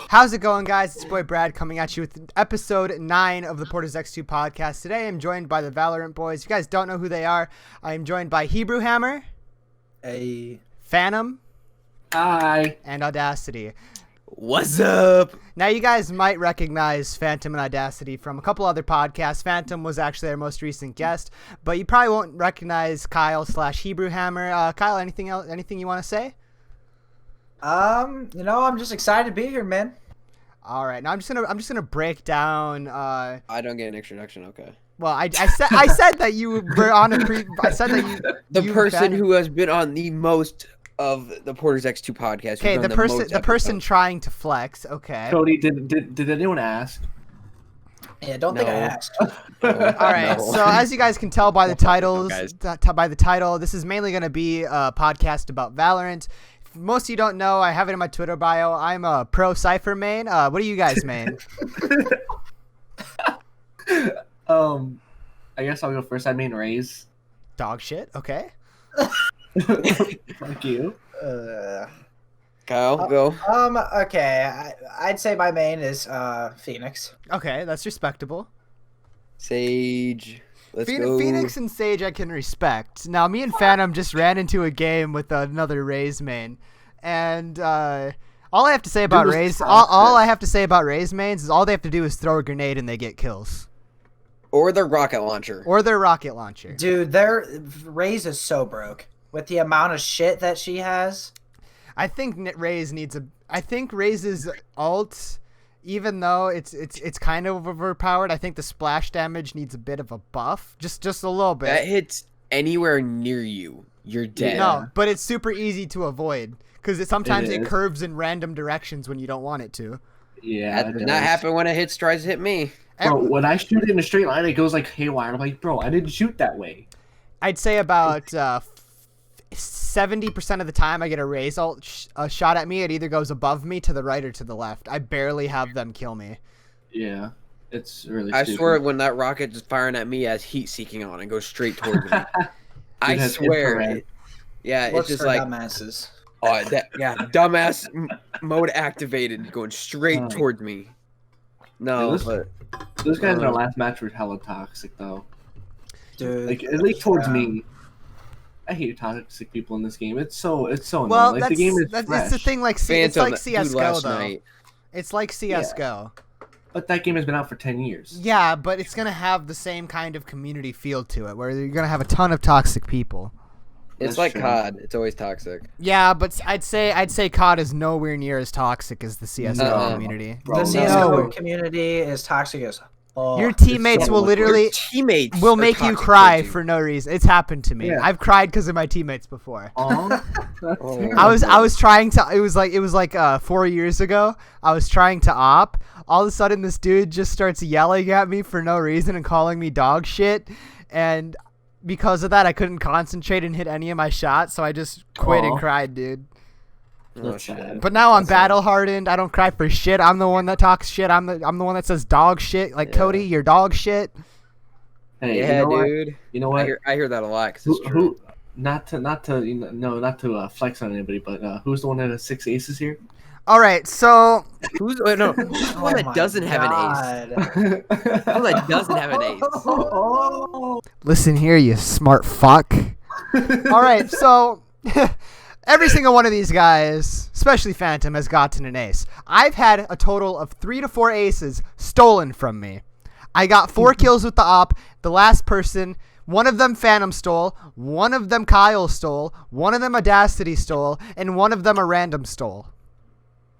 How's it going, guys? It's your boy Brad coming at you with episode 9 of the Porters X2 podcast. Today I'm joined by the Valorant boys. If you guys don't know who they are, I'm joined by Hebrew Hammer, Hey. Phantom, Hi. and Audacity. What's up? Now, you guys might recognize Phantom and Audacity from a couple other podcasts. Phantom was actually our most recent guest, but you probably won't recognize Kyle / Hebrew Hammer. Kyle, anything else? Anything you want to say? I'm just excited to be here, man. All right, now I'm just gonna break down. I don't get an introduction. Okay. Well, I said that you were on a I said that you The person who has been on the most of the Porters X2 podcast. Okay, the person trying to flex. Okay. Cody, did anyone ask? Yeah, don't think I asked. All right. No. So as you guys can tell by the titles, guys. by the title, this is mainly going to be a podcast about Valorant. If most of you don't know, I have it in my Twitter bio. I'm a pro Cypher main. What do you guys main? I guess I'll go first. I mean, Raise. Dog shit. Okay. Thank you. Kyle, go. Okay. I'd say my main is Phoenix. Okay, that's respectable. Sage. Let's go. Phoenix and Sage I can respect. Now, me and Phantom just ran into a game with another Raze main, and all I have to say about Raze, all I have to say about Raze mains is all they have to do is throw a grenade and they get kills. Or the rocket launcher. Or their rocket launcher. Dude, Raze is so broke with the amount of shit that she has. I think Raze's ult, even though it's kind of overpowered, I think the splash damage needs a bit of a buff, just a little bit. That hits anywhere near you, you're dead. No, but it's super easy to avoid because sometimes it is. curves in random directions when you don't want it to. Yeah, That does not happen when tries to hit me. Bro, when I shoot in a straight line, it goes like haywire. I'm like, bro, I didn't shoot that way. I'd say about 70% of the time I get a Raze ult shot at me, it either goes above me, to the right, or to the left. I barely have them kill me. Yeah, it's really. I stupid. swear when that rocket is firing at me as heat seeking on and goes straight towards me. I has swear. infrared. Yeah, it's Looks just for like dumbasses. dumbass mode activated, going straight towards me. No, Yeah, those guys in our last match were hella toxic though. Dude. Like at least towards me. I hate toxic people in this game. It's so annoying. Well, Like the game is it's fresh, the thing. Like Phantom, it's like dude, CS:GO last though. night. It's like CS:GO. but that game has been out for 10 years. Yeah, but it's gonna have the same kind of community feel to it, where you're gonna have a ton of toxic people. It's That's like true. COD. It's always toxic. Yeah, but I'd say COD is nowhere near as toxic as the CS:GO community. Bro, The no. CSGO community is toxic as fuck. Your teammates so will much. literally Your teammates will are make you toxic cry towards you. for no reason. It's happened to me. Yeah. I've cried because of my teammates before. Aw, that's Oh. terrible. I was trying to. It was like 4 years ago. I was trying to op. All of a sudden, this dude just starts yelling at me for no reason and calling me dog shit. And because of that, I couldn't concentrate and hit any of my shots. So I just quit and Aw. cried, dude. Oh, That's shit. sad. But now I'm That's sad. battle hardened. I don't cry for shit. I'm the one that talks shit. I'm the one that says dog shit. Like Yeah. Cody, you're dog shit. Hey, Yeah, you know what? dude. You know I what? hear that a lot. 'Cause it's true. Not to flex on anybody, but who's the one that has 6 aces here? All right, so Who's the one that my doesn't have an ace? God. The one that doesn't have an ace. listen here, you smart fuck. All right, so every single one of these guys, especially Phantom, has gotten an ace. I've had a total of 3 to 4 aces stolen from me. I got 4 kills with the op. The last person, one of them Phantom stole, one of them Kyle stole, one of them Audacity stole, and one of them a random stole.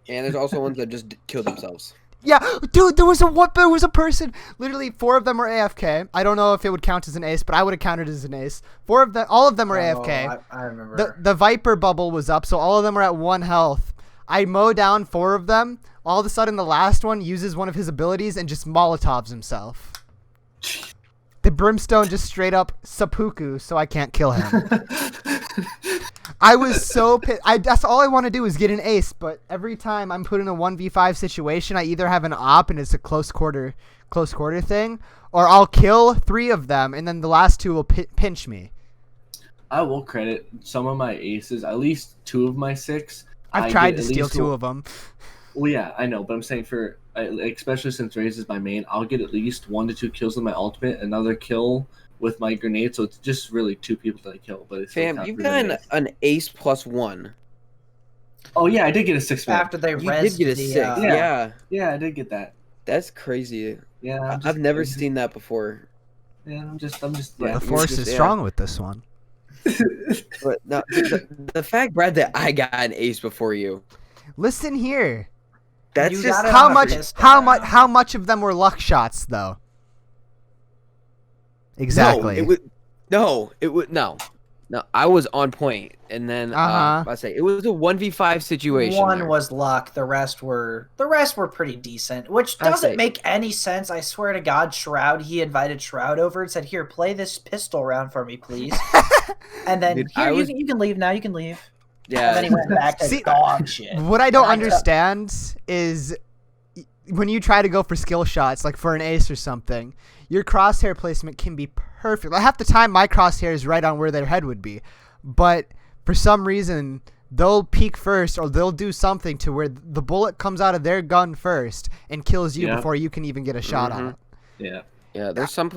And there's also ones that just kill themselves. Yeah, dude, there was a person. Literally, 4 of them were AFK. I don't know if it would count as an ace, but I would have counted as an ace. All of them were AFK. Oh, I remember. The Viper bubble was up, so all of them were at 1 health. I mow down 4 of them. All of a sudden, the last one uses one of his abilities and just Molotovs himself. The Brimstone just straight up seppuku, so I can't kill him. I was so pissed. That's all I want to do is get an ace, but every time I'm put in a 1v5 situation, I either have an op and it's a close quarter thing, or I'll kill 3 of them and then the last 2 will pinch me. I will credit some of my aces, at least 2 of my 6. I've tried to steal 2 of them. Well, yeah, I know, but I'm saying especially since Raze is my main, I'll get at least 1 to 2 kills with my ultimate, another kill with my grenade. So it's just really 2 people that I kill. But it's Fam, you've gotten an ace +1. Oh yeah, I did get a 6 man. After they You res did get a the, 6. Yeah. Yeah, I did get that. That's crazy. Yeah, I've never seen that before. Yeah, I'm just. Yeah, The force is strong with this one. But no, the fact, Brad, that I got an ace before you. Listen here. That's You just got it How on a much? pistol How round. much? How much of them were luck shots, though? Exactly. No. I was on point, and then Uh-huh. I say it was a 1v5 situation. One there. was luck. The rest were pretty decent, which I'd doesn't say- make any sense. I swear to God, Shroud. He invited Shroud over and said, "Here, play this pistol round for me, please." And then Dude, here, I you, was- you can leave now. You can leave. And Yeah. then he went back to See, dog shit. What I don't I- understand is when you try to go for skill shots, like for an ace or something, your crosshair placement can be perfect. Like half the time, my crosshair is right on where their head would be, but for some reason, they'll peek first or they'll do something to where the bullet comes out of their gun first and kills you Yeah. before you can even get a shot on it. Yeah. Yeah, there's some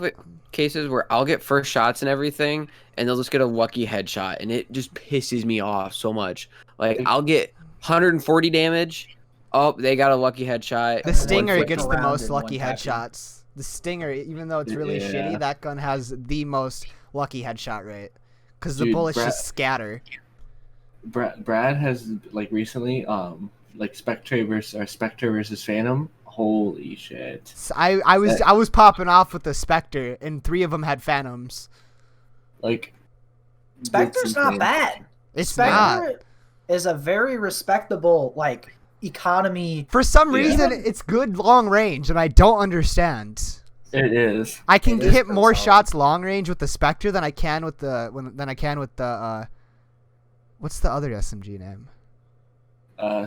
cases where I'll get first shots and everything, and they'll just get a lucky headshot, and it just pisses me off so much. Like, I'll get 140 damage. Oh, they got a lucky headshot. The And then Stinger flip gets the around most and lucky one tap you. headshots. The Stinger, even though it's really Yeah. shitty, that gun has the most lucky headshot rate because the Dude, bullets Brad- just scatter. Brad has like recently like Spectre versus Phantom. Holy shit! I was popping off with the Spectre, and 3 of them had Phantoms. Like Spectre's it's not insane. bad. It's not. Spectre is a very respectable economy. For some Yeah. reason, it's good long range, and I don't understand. It is. I can It is hit pretty more solid. shots long range with the Spectre than I can with the what's the other SMG name?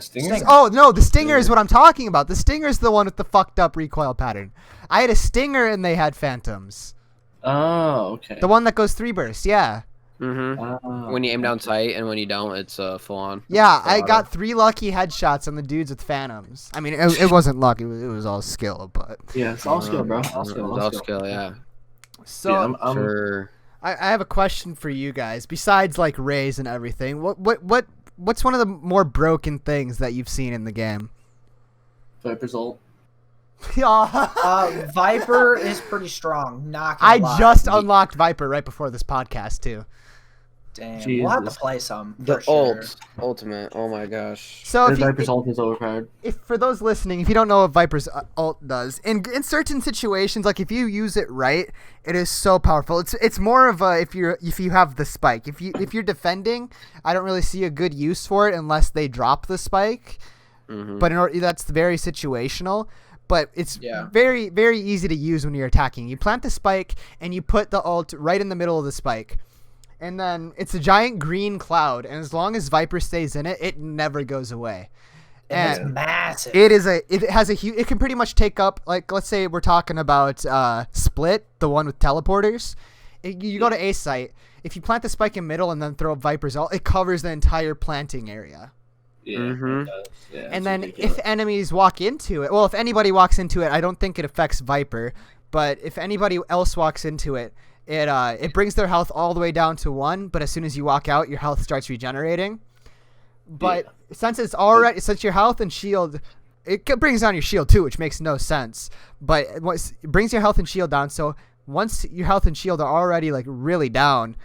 Stinger. Stinger. Oh no, the Stinger is what I'm talking about. The Stinger is the one with the fucked up recoil pattern. I had a Stinger and they had Phantoms. Oh, okay. The one that goes 3 burst, yeah. Mm-hmm. When you aim down sight and when you don't, it's full on. Yeah, I Auto. got 3 lucky headshots on the dudes with Phantoms. I mean, it wasn't luck, it was all skill, but Yeah, it's all skill, bro. All It skill. was all skill, yeah. so Yeah, I'm- Sure. I have a question for you guys. Besides like Rays and everything, what's one of the more broken things that you've seen in the game? Viper's ult. Yeah. Viper is pretty strong. Not gonna I lie. just unlocked Viper right before this podcast too. Damn, we'll have to Jesus. play some. The for sure. ultimate. Oh my gosh. So The if, you, Viper's ult is overpowered. if for those listening, if you don't know what Viper's ult does, in certain situations, like if you use it right, it is so powerful. It's more of a if you have the spike. If you're defending, I don't really see a good use for it unless they drop the spike. Mm-hmm. But that's very situational. But it's Yeah. very, very easy to use when you're attacking. You plant the spike and you put the ult right in the middle of the spike. And then it's a giant green cloud, and as long as Viper stays in it, it never goes away. And it's And massive. it can pretty much take up, like, let's say we're talking about Split, the one with teleporters. You go to A site, if you plant the spike in middle and then throw up Viper's ult, it covers the entire planting area. Yeah. Mhm. It does. Yeah, And it's then ridiculous. if enemies walk into it, well, if anybody walks into it, I don't think it affects Viper, but if anybody else walks into it, it brings their health all the way down to 1, but as soon as you walk out, your health starts regenerating. But since your health and shield, brings down your shield too, which makes no sense. But it brings your health and shield down, so once your health and shield are already like really down,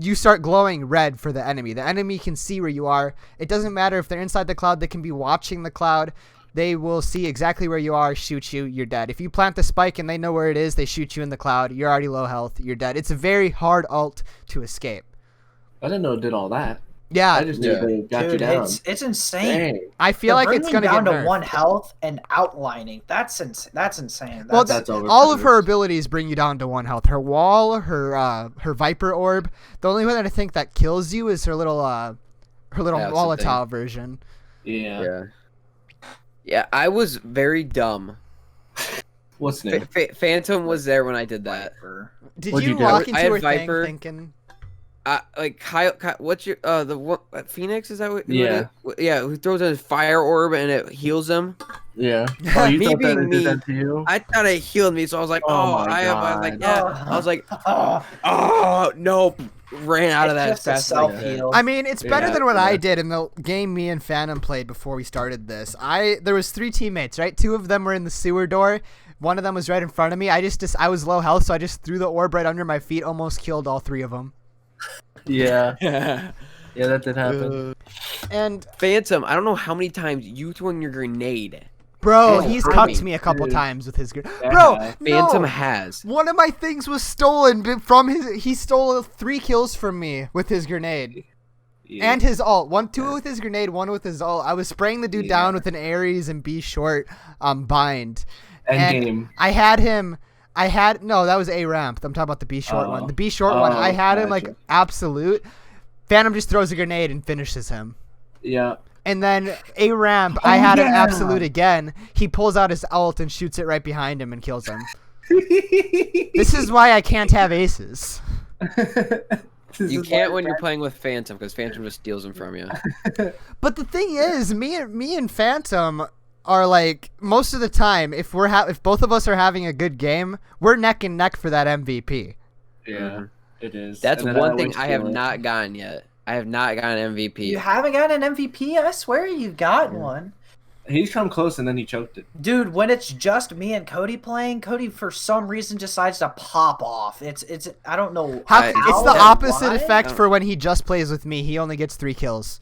you start glowing red for the enemy. The enemy can see where you are. It doesn't matter if they're inside the cloud, they can be watching the cloud. They will see exactly where you are, shoot you, you're dead. If you plant the spike and they know where it is, they shoot you in the cloud, you're already low health, you're dead. It's a very hard ult to escape. I didn't know it did all that. Yeah, I just knew Yeah. they got you Dude, down. it's insane. Dang. I feel They're like it's bringing going to down get to nerfed. 1 health and outlining. That's insane. Well, That's over all of for her this. abilities bring you down to 1 health. Her wall, her Viper orb. The only one that I think that kills you is her little That's the Molotov version. Yeah. Yeah. Yeah, I was very dumb. What's new? Phantom was there when I did that. Viper. Did What'd you you do? walk I into had her Viper. thing thinking? like Kyle, what's your the one Phoenix? Is that what? Yeah. Yeah. Who throws a fire orb and it heals him? Yeah. Oh, you Me thought that being it me, did that to you? I thought it healed me, so I was like, Oh oh, my I was like, God. yeah. I was like, Oh, oh nope, ran out of that as it's just a fast as I self could. heal. I mean, it's better Yeah, than what I yeah. did in the game me and Phantom played before we started this. There was 3 teammates, right? 2 of them were in the sewer door. One of them was right in front of me. I was low health, so I just threw the orb right under my feet, almost killed all 3 of them. Yeah. Yeah. Yeah, that did happen. And Phantom, I don't know how many times you throwing your grenade. bro, Oh, he's hurt cucked me. me a couple Dude. times with his grenade. Yeah. Bro, Phantom no. has. One of my things was stolen from his. He stole 3 kills from me with his grenade. Yeah. And his ult. 2 with his grenade, 1 with his ult. I was spraying the dude down with an Ares and B short bind. End game. No, that was A ramp. I'm talking about the B short one. The B short one, Oh, I had him like gotcha. absolute. Phantom just throws a grenade and finishes him. Yeah. And then A ramp, I had him absolute again. He pulls out his ult and shoots it right behind him and kills him. This is why I can't have aces. You can't when you're playing with Phantom because Phantom just steals them from you. But the thing is, me and Phantom are like most of the time, if both of us are having a good game, we're neck and neck for that MVP. Yeah, it is. That's And then one thing always I have feel it. not gotten yet. I have not gotten MVP. You haven't got an MVP? I swear you've gotten one. He's come close and then he choked it. Dude, when it's just me and Cody playing, Cody for some reason decides to pop off. It's I don't know. It's the and opposite why. effect for when he just plays with me. He only gets 3 kills.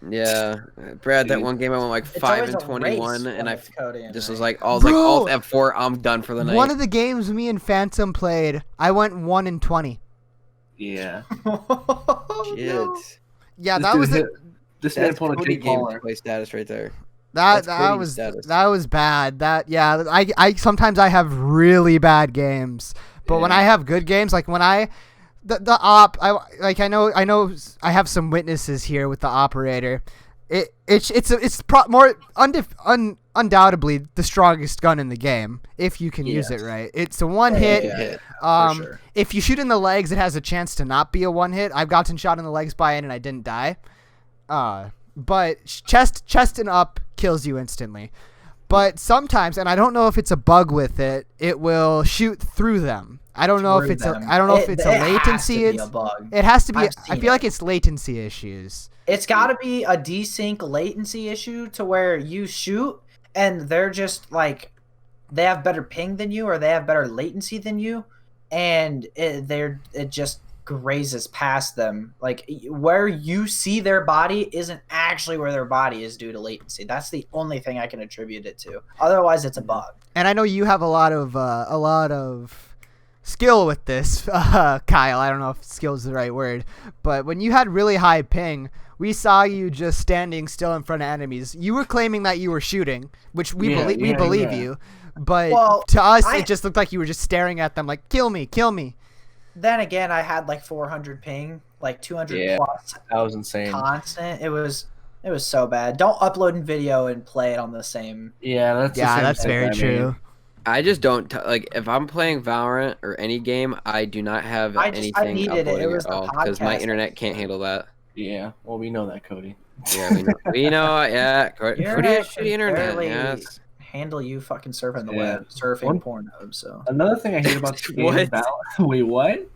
Yeah, Brad. That Dude. one game I went like It's 5 always and a 21, race and when I it's Cody and just me. was like, I was like, Bro! alt F4, I'm done for the night. One of the games me and Phantom played, I went 1 and 20. Yeah. Shit. No. Yeah, This that dude was hit- This man That's pulled a Cody Jake game Paul. play status right there. that That's Cody's was status. that was bad. I sometimes I have really bad games, but when Yeah. I have good games, like when the op, I know I have some witnesses here with the operator. Undoubtedly the strongest gun in the game if you can use it right. It's a one hit. Yeah, Yeah. for sure. If you shoot in the legs, it has a chance to not be a one hit. I've gotten shot in the legs by it and I didn't die. But chest and up kills you instantly. But sometimes, and I don't know if it's a bug with it, it will shoot through them. I don't know if it's a latency. It has to be a bug. It has to be. I've I seen feel it. like it's latency issues. It's got to be a desync latency issue to where you shoot and they're just like they have better ping than you or they have better latency than you, and it just grazes past them. Like where you see their body isn't actually where their body is due to latency. That's the only thing I can attribute it to. Otherwise, it's a bug. And I know you have a lot of skill with this, Kyle. I don't know if skill is the right word, but when you had really high ping, we saw you just standing still in front of enemies. You were claiming that you were shooting, which we believe you, but Well, to us, I- it just looked like you were just staring at them like, kill me, kill me. Then again, I had like 400 ping, like 200 Yeah. plus That was insane. constant. It was so bad. Don't upload in video and play it on the same. Yeah, that's the Yeah, same that's thing very I mean. true. I just don't like if I'm playing Valorant or any game. I do not have I anything needed it. It uploading was at the all because my podcast. internet can't handle that. Yeah, well, we know that, Cody. Yeah, we know. We know. Yeah, Your Cody has internet shitty can internet. barely Yes. handle you fucking surfing the Yeah. web, surfing One- Pornhub. So Another thing I hate about this game, What? Wait, what?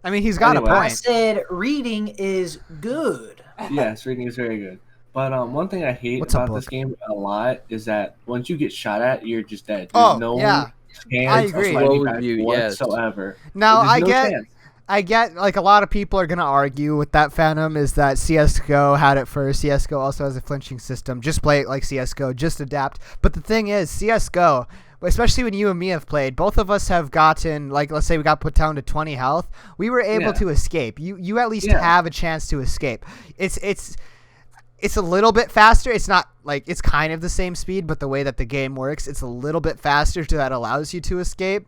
I mean, he's got Anyway. a I point. said reading is good. Yes, reading is very good. But one thing I hate What's a about this book? game a lot is that once you get shot at, you're just dead. Oh, There's no yeah. chance I of agree. fighting Slows back you, yes. whatsoever. Now There's no chance. I get like a lot of people are gonna argue with that Phantom is that CS:GO had it first. CS:GO also has a flinching system. Just play it like CS:GO. Just adapt. But the thing is, CS:GO, especially when you and me have played, both of us have gotten like let's say we got put down to 20 health. We were able Yeah. to escape. You at least Yeah. have a chance to escape. It's a little bit faster. It's not like it's kind of the same speed, but the way that the game works, it's a little bit faster so that allows you to escape.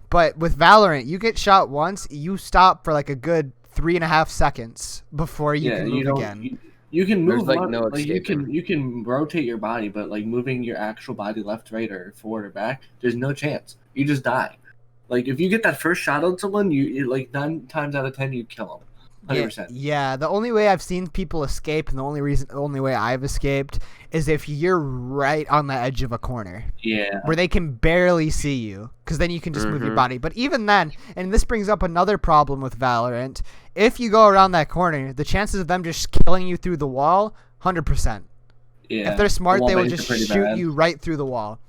But with Valorant, you get shot once, you stop for like a good 3.5 seconds before you can move again. You can There's, move like, one- no like you escaping. can rotate your body, but like moving your actual body left, right, or forward or back, there's no chance. You just die. Like if you get that first shot on someone, you like 9 times out of 10 you kill them. 100%. Yeah, the only way I've seen people escape, and the only way I've escaped is if you're right on the edge of a corner Yeah. where they can barely see you, because then you can just move your Mhm. body. But even then, and this brings up another problem with Valorant, if you go around that corner, the chances of them just killing you through the wall, 100%. Yeah. If they're smart, they will Wallbangs just are pretty shoot bad. you right through the wall.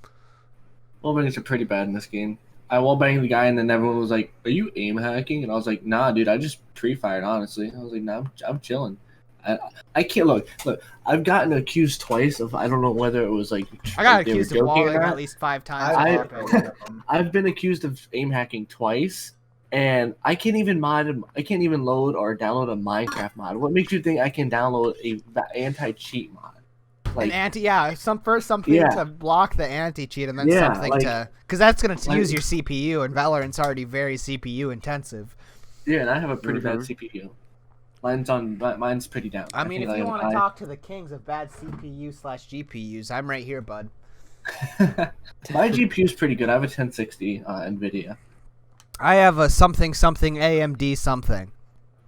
Wallbangs are pretty bad in this game. I wallbanged the guy, and then everyone was like, "Are you aim hacking?" And I was like, "Nah, dude, I just pre-fired. Honestly, I was like, nah, I'm chilling. I can't look. I've gotten accused twice of I don't know whether it was like I got like they were accused of joking or walling not. at least 5 times. I- in Valorant. I've been accused of aim hacking twice, and I can't even load or download a Minecraft mod. What makes you think I can download a anti-cheat mod? Something Yeah. to block the anti-cheat, and then Yeah, something like- to, because that's gonna like- use your CPU, and Valorant's already very CPU intensive. Yeah, and I have a pretty bad Mhm. CPU. Mine's pretty down. I mean, think if I you have want to an talk to the kings of bad CPU/GPUs, I'm right here, bud. My GPU's pretty good. I have a 1060 NVIDIA. I have a something AMD something.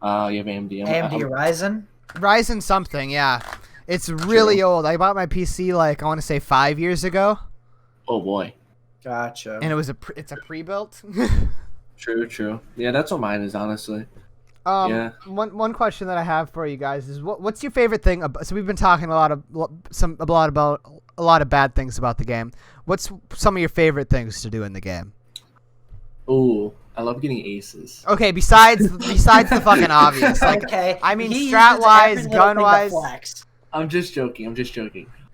You have AMD. AMD Ryzen. Ryzen something, yeah. It's really old. I bought my PC like I want to say 5 years ago, Oh boy. Gotcha. and it's a pre-built. True. Yeah, that's what mine is, honestly. Yeah. One question that I have for you guys is what's your favorite thing? So we've been talking a lot about a lot of bad things about the game. What's some of your favorite things to do in the game? Ooh, I love getting aces. Okay, besides the fucking obvious, like okay. I mean, he strat-wise, uses every little thing to gun-wise. flex. I'm just joking.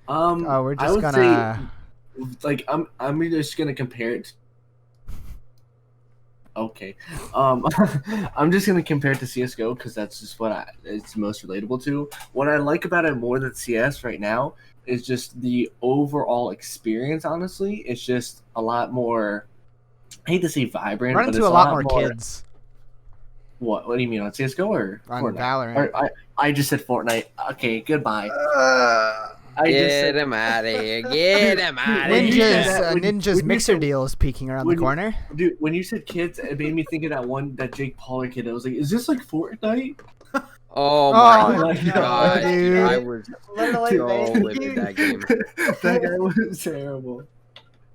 Oh, we're I just would gonna. say, like, I'm just gonna compare it. Okay. I'm just gonna compare it to CS:GO because that's just what it's most relatable to. What I like about it more than CS right now is just the overall experience. Honestly, it's just a lot more. I hate to say vibrant, Run but into it's a lot more kids What? What do you mean on CS:GO or on Fortnite? Valorant. I just said Fortnite. Okay, goodbye. I just Get said him out of here. Get him out of When you here. said that- Ninja's when you mixer said- deal is peeking around the when you- corner. Dude, when you said kids, it made me think of that Jake Paul kid. I was like, is this like Fortnite? Oh Oh, my no, god, dude. I was Literally, so man. livid that game. That guy was terrible.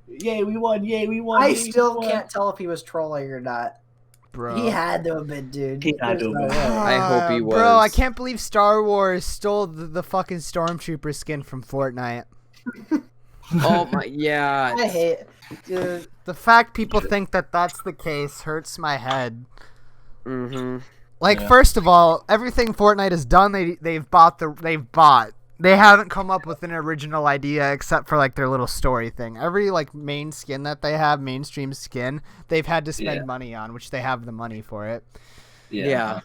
Yay, we won! Yay, we won! I yay, we still won. can't tell if he was trolling or not. Bro. He had to have been, dude. He had to have There's been. no way. I hope he Bro, I was. can't believe Star Wars stole the fucking Stormtrooper skin from Fortnite. Oh my, yeah. I hate, dude. The fact people think that that's the case hurts my head. Mm-hmm. Like, Yeah. first of all, everything Fortnite has done, they've bought. They haven't come up with an original idea except for like their little story thing. Every like main skin that they have, mainstream skin, they've had to spend Yeah. money on, which they have the money for it. Yeah.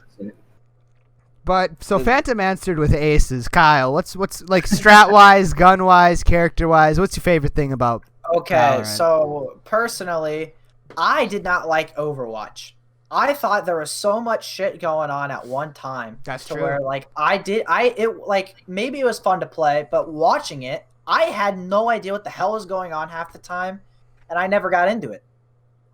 But so Phantom answered with aces. Kyle, what's like strat wise, gun wise, character wise? What's your favorite thing about? Okay, Valorant. so personally, I did not like Overwatch. I thought there was so much shit going on at one time. That's to true. where like maybe it was fun to play, but watching it, I had no idea what the hell was going on half the time, and I never got into it.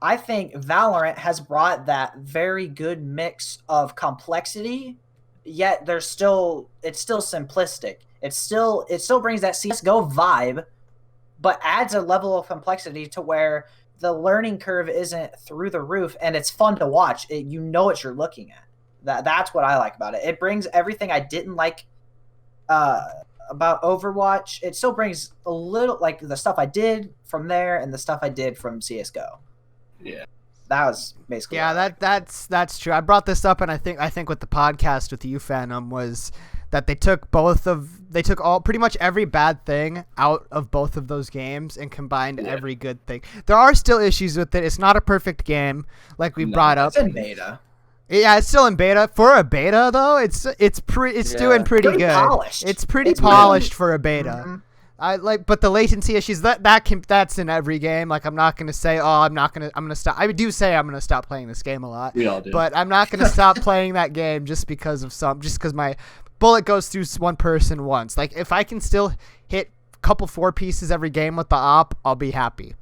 I think Valorant has brought that very good mix of complexity, yet it's still simplistic. It still brings that CS:GO vibe, but adds a level of complexity to where the learning curve isn't through the roof, and it's fun to watch. You know what you're looking at. That's what I like about it. It brings everything I didn't like about Overwatch. It still brings a little like the stuff I did from there and the stuff I did from CS:GO. Yeah. That was basically Yeah, what I liked. that's true. I brought this up, and I think with the podcast with you, Phantom, was that they took pretty much every bad thing out of both of those games and combined every good thing. There are still issues with it. It's not a perfect game, like we brought up. It's in beta. Yeah, it's still in beta. For a beta though, it's doing pretty good. Polished. It's pretty It's polished for a beta. Mhm. But the latency issues that's in every game. Like, I'm not gonna say, I'm gonna stop. I do say I'm gonna stop playing this game a lot, We all do. but I'm not gonna stop playing that game just because my bullet goes through one person once. Like, if I can still hit a couple 4 pieces every game with the op, I'll be happy.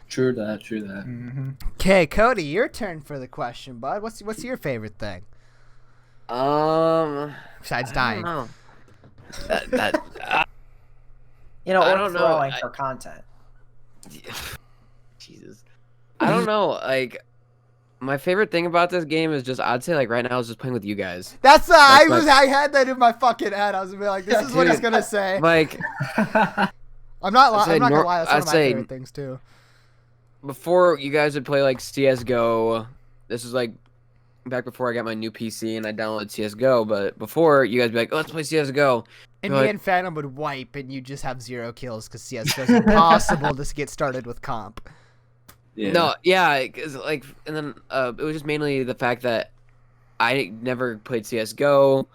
True that. Okay, Cody, your turn for the question, bud. What's your favorite thing? Besides I don't dying. know. That You know, I or don't know. throwing for content. Jesus. I don't know. Like, my favorite thing about this game is just, I'd say, like, right now is just playing with you guys. That's That's I had that in my fucking head. I was gonna be like, this is what he's Dude, gonna say. Like, I'm not I'd say gonna lie. That's one I'd of my say- favorite things too. before you guys would play, like, CSGO, this is, like, back before I got my new PC and I downloaded CSGO, but before, you guys would be like, oh, let's play CSGO. And But- me and Phantom would wipe, and you just have 0 kills because CS:GO is impossible to get started with comp. Yeah. No, yeah, cause like, and then it was just mainly the fact that I never played CS:GO.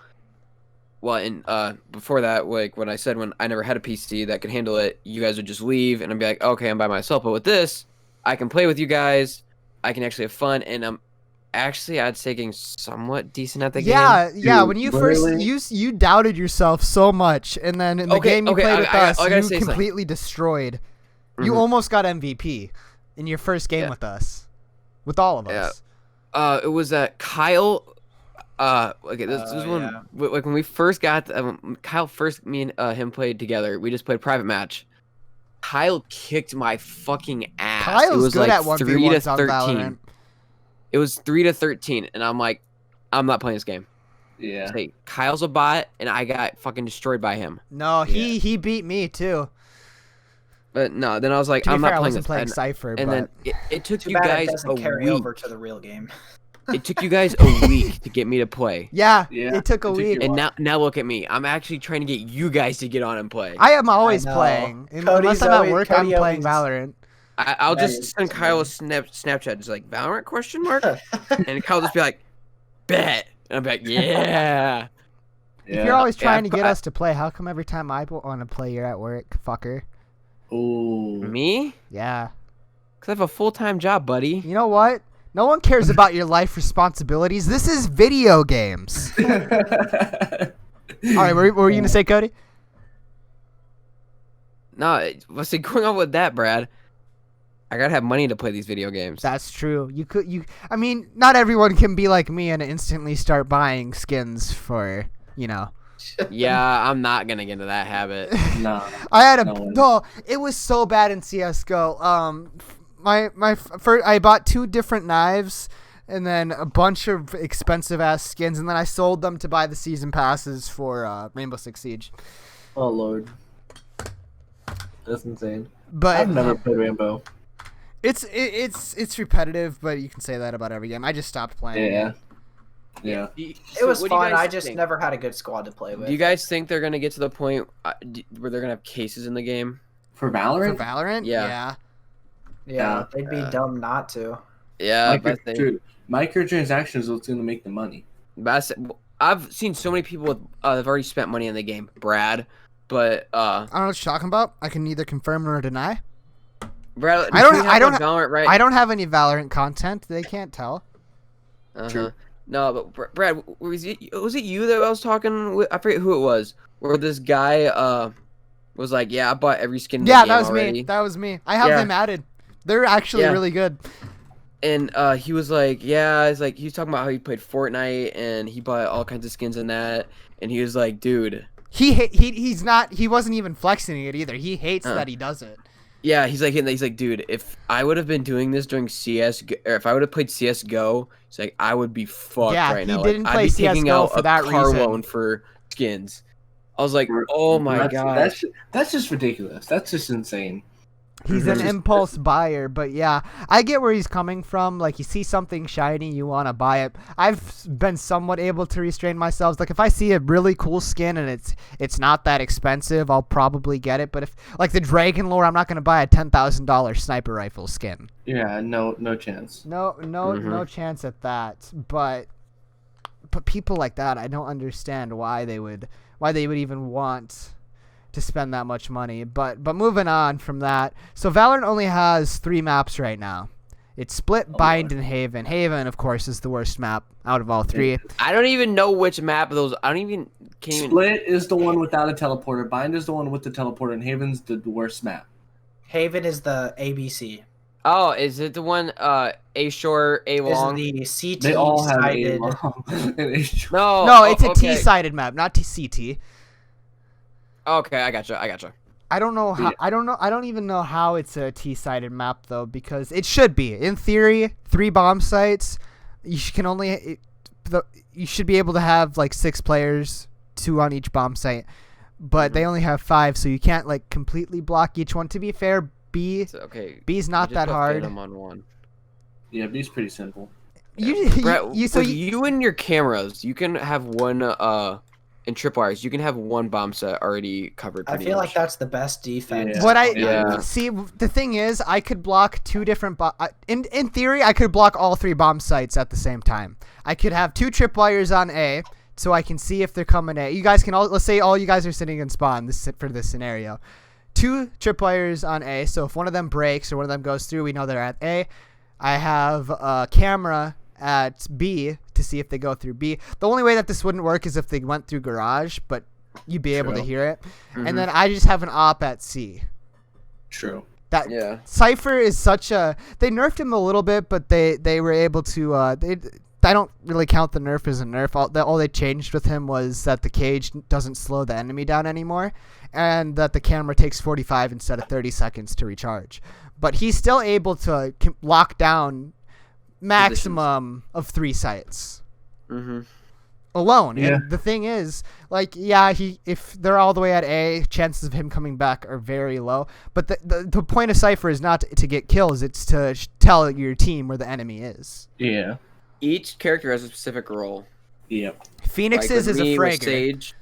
Well, and before that, like when I never had a PC that could handle it, you guys would just leave, and I'd be like, okay, I'm by myself. But with this, I can play with you guys. I can actually have fun, and I'm actually, I'd say, getting somewhat decent at the game. Yeah. Dude, When you literally- first you doubted yourself so much, and then in the Okay, game you okay, played with I us, gotta you say something. completely destroyed. You Mhm. almost got MVP in your first game Yeah. with us, with all of Yeah. us. It was Kyle. Okay, this is when yeah. like when we first got Kyle first. Me and him played together. We just played private match. Kyle kicked my fucking ass. Kyle's it was good like at 3 to 1v1s on 13. Valorant. It was 3 to 13, and I'm like, I'm not playing this game. Yeah. Hey, Kyle's a bot, and I got fucking destroyed by him. No, he beat me too. But no, then I was like, To be I'm fair, not I playing wasn't this. playing And, Cypher, and but then it took Too you bad it guys doesn't a carry week. over to the real game. It took you guys a week to get me to play. yeah, Yeah, it took a it took week. you And now look at me. I'm actually trying to get you guys to get on and play. I am always know. playing. Cody's Unless I'm at always- work, I'm Cody playing always- Valorant. I'll That just is send Kyle a amazing. Snapchat, just like Valorant question mark, and Kyle just be like, bet, and I'm like, yeah. If you're always Yeah, trying to get I- us to play, how come every time I want to play, you're at work, fucker? Ooh. Me? Yeah. Cause I have a full-time job, buddy. You know what? No one cares about your life responsibilities. This is video games. All right, what were you gonna say, Cody? No, what's going on with that, Brad? I gotta have money to play these video games. That's true. I mean, not everyone can be like me and instantly start buying skins for, Yeah, I'm not gonna get into that habit. Nah. I had No one. no. It was so bad in CS:GO. I bought 2 different knives and then a bunch of expensive ass skins, and then I sold them to buy the season passes for Rainbow Six Siege. Oh lord. That's insane. But I've never played Rainbow. it's repetitive, but you can say that about every game. I just stopped playing. Yeah. Yeah. It was fun. I just never had a good squad to play with. Do you guys think they're gonna get to the point where they're gonna have cases in the game? For For Valorant? Valorant, Yeah. Yeah, they'd be dumb not to. Yeah, Dude, microtransactions is what's gonna make the money. I've seen so many people with have already spent money in the game, Brad. But I don't know what you're talking about. I can neither confirm nor deny. Brad, I don't- you have I don't- on Valorant, right? I don't have any Valorant content. They can't tell. Uh-huh. True. No, but Brad, was it you that I was talking with? I forget who it was. Where this guy was like, "Yeah, I bought every skin." In the Yeah, game that was already. me. That was me. I have Yeah. them added. They're actually Yeah. really good. And he was like, "Yeah," it's like he was talking about how he played Fortnite and he bought all kinds of skins in that. And he was like, "Dude, He's not. He wasn't even flexing it either. He hates that he does it. yeah." He's like, "Dude, if I would have been doing this during CS, or if I would have played CS:GO, he's like, I would be fucked Yeah, right he now. didn't like, play I'd be taking CS:GO out for a that car reason. loan for skins." I was like, "Oh my god." That's just ridiculous. That's just insane. He's an impulse buyer, but yeah, I get where he's coming from. Like, you see something shiny, you want to buy it. I've been somewhat able to restrain myself. Like, if I see a really cool skin and it's not that expensive, I'll probably get it. But if, like, the Dragon Lore, I'm not going to buy a $10,000 sniper rifle skin. Yeah, no chance. No chance at that. But people like that, I don't understand why they would even want to spend that much money. But moving on from that, so Valorant only has 3 maps right now. It's Split, Bind, and Haven. Haven, of course, is the worst map out of all 3. I don't even know which map of those. I don't even. Can't even. Split is the one without a teleporter. Bind is the one with the teleporter, and Haven's the worst map. Haven is the ABC. Oh, is it the one A short, A Is long? the CT They all have a sided. long and a short. No. No, it's a okay. T-sided map, not CT. Okay, I gotcha. I don't know how. Yeah. I don't know. I don't even know how it's a T-sided map though, because it should be. In theory, 3 bomb sites. You can only. You should be able to have like 6 players, 2 on each bomb site, but they only have 5, so you can't like completely block each one. To be fair, Okay. B's you not just that put hard. Phantom on one. Yeah, B's pretty simple. Brett, So with you and your cameras, you can have one in tripwires, you can have one bomb set already covered. I Pretty feel much. like that's the best defense. Yeah. What I Yeah. see, the thing is, I could block 2 different. In theory, I could block all 3 bomb sites at the same time. I could have 2 tripwires on A, so I can see if they're coming A. You guys can all. Let's say all you guys are sitting in spawn. For this scenario, 2 tripwires on A. So if one of them breaks or one of them goes through, we know they're at A. I have a camera at B to see if they go through B. The only way that this wouldn't work is if they went through garage, but you'd be able to True. hear it. Mhm. And then I just have an op at C. True. That Yeah. Cypher is such a. They nerfed him a little bit, but they were able to. I don't really count the nerf as a nerf. All they changed with him was that the cage doesn't slow the enemy down anymore, and that the camera takes 45 instead of 30 seconds to recharge. But he's still able to lock down maximum of 3 sites Mm-hmm. alone. Yeah. And the thing is, like, yeah, if they're all the way at A, chances of him coming back are very low. But the point of Cypher is not to get kills; it's to tell your team where the enemy is. Yeah. Each character has a specific role. Yep. Phoenix Like, is with a me, with fragger. Sage.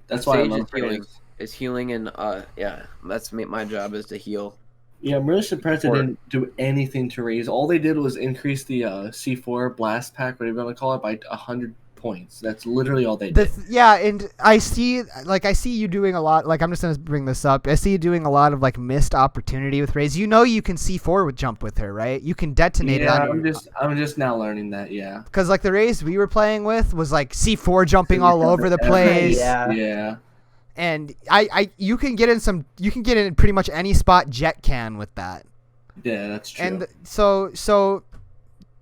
That's why I Sage love is healing. Praise. Is healing and yeah, that's my job is to heal. Yeah, I'm really surprised they didn't do anything to raise. All they did was increase the C4 blast pack, whatever you want to call it, by 100 points. That's literally all they did. Yeah, and I see you doing a lot. Like, I'm just gonna bring this up. I see you doing a lot of like missed opportunity with Raze. You know, you can C4 with jump with her, right? You can detonate it Yeah, on. I'm just now learning that. Yeah. Because like the Raze we were playing with was like C4 jumping all over the place. Yeah. Yeah. And you can get in pretty much any spot Jet can with that. Yeah, that's true. And so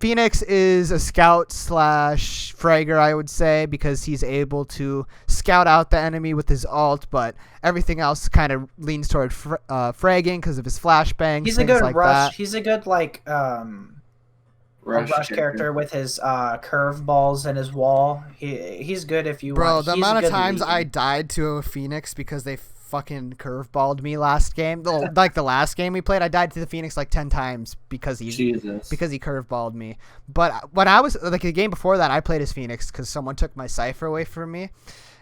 Phoenix is a scout / fragger, I would say, because he's able to scout out the enemy with his ult, but everything else kind of leans toward fragging because of his flashbangs. He's a things good like rush. that. He's a good like rush character with his curve balls and his wall. He's good if you Bro, want. the He's amount of good times lead. I died to a Phoenix because they fucking curveballed me last game. Like the last game we played, I died to the Phoenix like 10 times because he curveballed me. But when I was like the game before that, I played as Phoenix because someone took my Cypher away from me.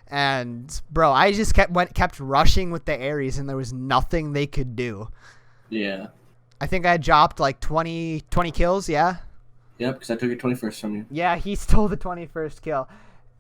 And bro, I just kept rushing with the Ares, and there was nothing they could do. Yeah. I think I dropped like 20 kills. Yeah. Yep, because I took your 21st from you. Yeah, he stole the 21st kill.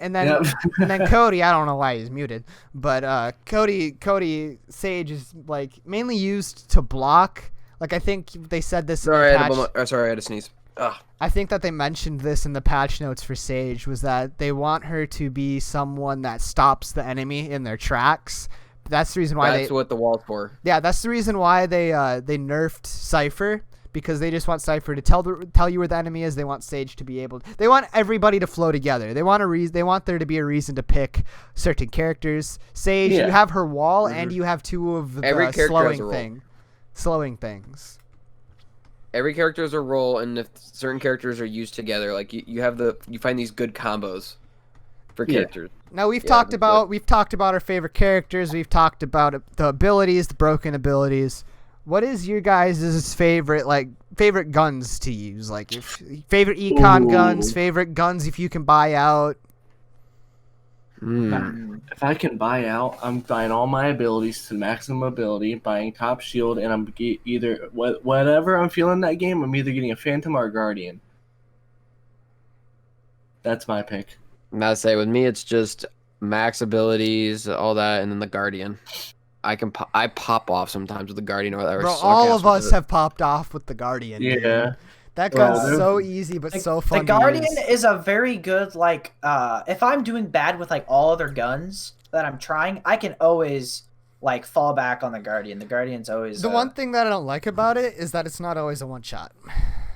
And then Yep. and then Cody, I don't know why he's muted, but Cody Sage is like mainly used to block. Like I think they said this in Sorry, the I patch. had to sneeze. Ugh. I think that they mentioned this in the patch notes for Sage, was that they want her to be someone that stops the enemy in their tracks. That's the reason why That's what the wall's for. Yeah, that's the reason why they nerfed Cypher, because they just want Cypher to tell you where the enemy is. They want Sage to be able. They want everybody to flow together. They want They want there to be a reason to pick certain characters. Sage, Yeah. you have her wall, Mhm. and you have 2 of the Every character has a role. slowing things. Every character has a role, and if certain characters are used together, like you find these good combos for Yeah. characters. Now we've Yeah, talked that's about our favorite characters. We've talked about the abilities, the broken abilities. What is your guys' favorite guns to use? Like if favorite econ Ooh. guns, favorite guns if you can buy out. If I can buy out, I'm buying all my abilities to maximum ability, buying top shield, and I'm either whatever I'm feeling that game. I'm either getting a Phantom or a Guardian. That's my pick. I say with me, it's just max abilities, all that, and then the Guardian. I pop off sometimes with the Guardian or whatever. Bro, all of us have popped off with the Guardian. Yeah. Dude. That Bro, gun's they're- so easy but so fun. The Guardian to use. is a very good like if I'm doing bad with like all other guns that I'm trying, I can always like fall back on the Guardian. The Guardian's always The one thing that I don't like about it is that it's not always a one shot.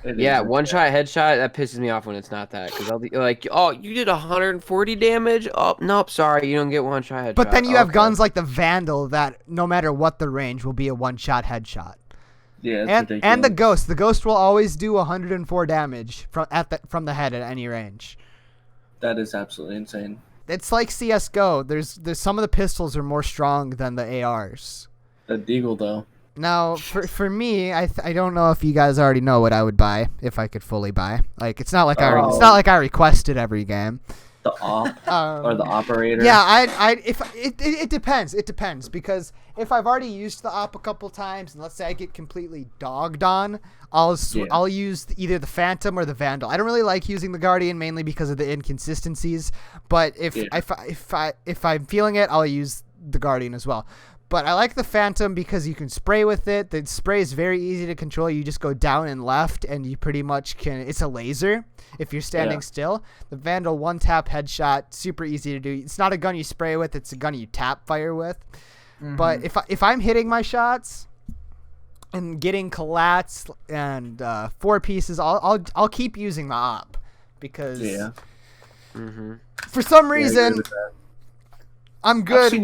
Yeah, one shot headshot, that pisses me off when it's not that. Because I'll be like, oh, you did 140 damage? Oh, nope, sorry, you don't get one shot headshot. But then you have guns like the Vandal that no matter what the range will be a one shot headshot. Yeah, and the Ghost. The Ghost will always do 104 damage from the head at any range. That is absolutely insane. It's like CS:GO. There's some of the pistols are more strong than the ARs. The Deagle though. Now, for me, I don't know if you guys already know what I would buy if I could fully buy. Like it's not like I requested every game. The op or the operator. Yeah, it depends. It depends because if I've already used the op a couple times and let's say I get completely dogged on, I'll use either the Phantom or the Vandal. I don't really like using the Guardian mainly because of the inconsistencies, but if I'm feeling it, I'll use the Guardian as well. But I like the Phantom because you can spray with it. The spray is very easy to control. You just go down and left, and you pretty much can. It's a laser if you're standing still. The Vandal one-tap headshot, super easy to do. It's not a gun you spray with. It's a gun you tap fire with. Mm-hmm. But if I'm hitting my shots and getting collats and 4 pieces, I'll keep using the op because for some reason. I'm good. I've seen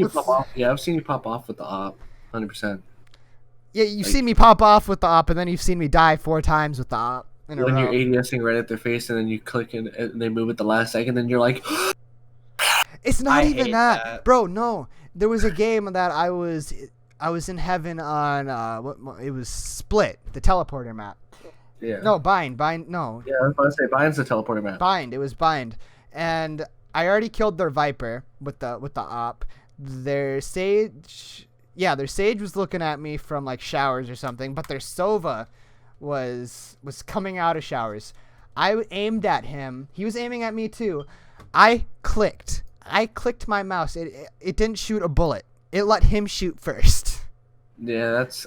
you pop off with the op, 100%. Yeah, you've seen me pop off with the op, and then you've seen me die 4 times with the op in a row. When you're ADSing right at their face, and then you click and they move at the last second, then you're like, it's not even that, bro. No, there was a game that I was in heaven on. It was Split, the teleporter map. Yeah. No, Bind. No. Yeah, I was about to say Bind's the teleporter map. Bind. It was Bind, and I already killed their Viper with the op. Their Sage was looking at me from like showers or something, but their Sova was coming out of showers. I aimed at him. He was aiming at me too. I clicked my mouse. It didn't shoot a bullet. It let him shoot first. Yeah, that's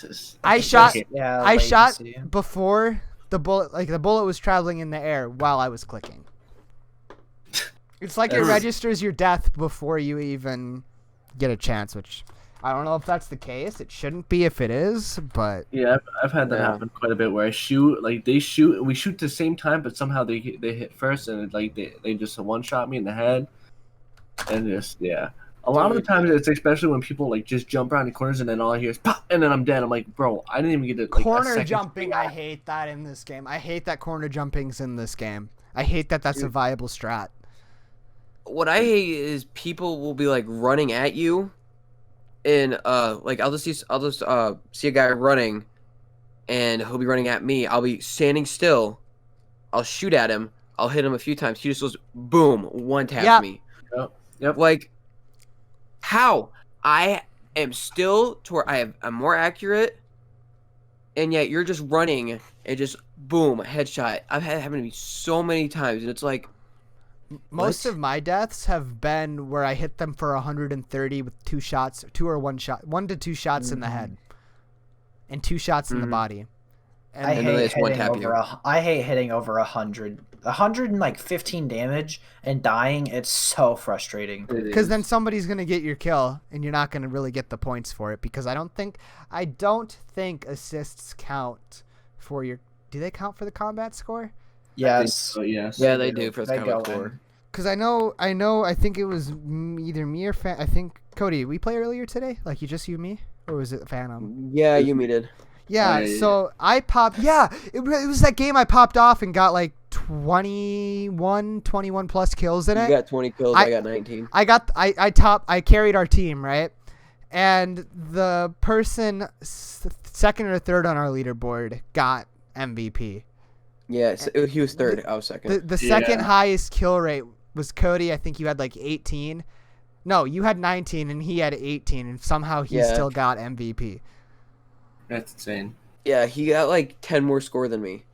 just. I shot before the bullet. Like the bullet was traveling in the air while I was clicking. It's like it registers your death before you even get a chance, which I don't know if that's the case. It shouldn't be if it is, but yeah, I've had that happen quite a bit where I shoot, like they shoot, and we shoot at the same time, but somehow they hit first, and like they just one shot me in the head, and just A lot of the times it's especially when people like just jump around the corners and then all I hear is pop, and then I'm dead. I'm like, bro, I didn't even get it. Like, corner jumping, I hate that in this game. I hate that corner jumping's in this game. I hate that that's a viable strat. What I hate is people will be like running at you, and like I'll just see a guy running, and he'll be running at me. I'll be standing still. I'll shoot at him. I'll hit him a few times. He just goes boom, one taps me. Yep. Like, how? I am still to where I'm more accurate, and yet you're just running and just boom, headshot. I've had it happen to me so many times, and it's like. Most of my deaths have been where I hit them for 130 with 2 shots, 1 to 2 shots in the head, and 2 shots in the body. And I hate hitting over 100. 115 damage and dying. It's so frustrating. Because then somebody's gonna get your kill, and you're not gonna really get the points for it. Because I don't think assists count for your. Do they count for the combat score? Yes. Yes. Yeah, they do for the combat score. Because I think it was either me or I think Cody. We play earlier today, like you me, or was it Phantom? Yeah, you did. Yeah, so I popped. Yeah, it was that game I popped off and got like 21 plus kills in it. You got 20 kills. I got 19. I carried our team, right? And the person second or third on our leaderboard got MVP. Yeah, so he was third. I was second. The second highest kill rate was Cody. I think you had like 18. No, you had 19 and he had 18, and somehow he still got MVP. That's insane. Yeah, he got like 10 more score than me.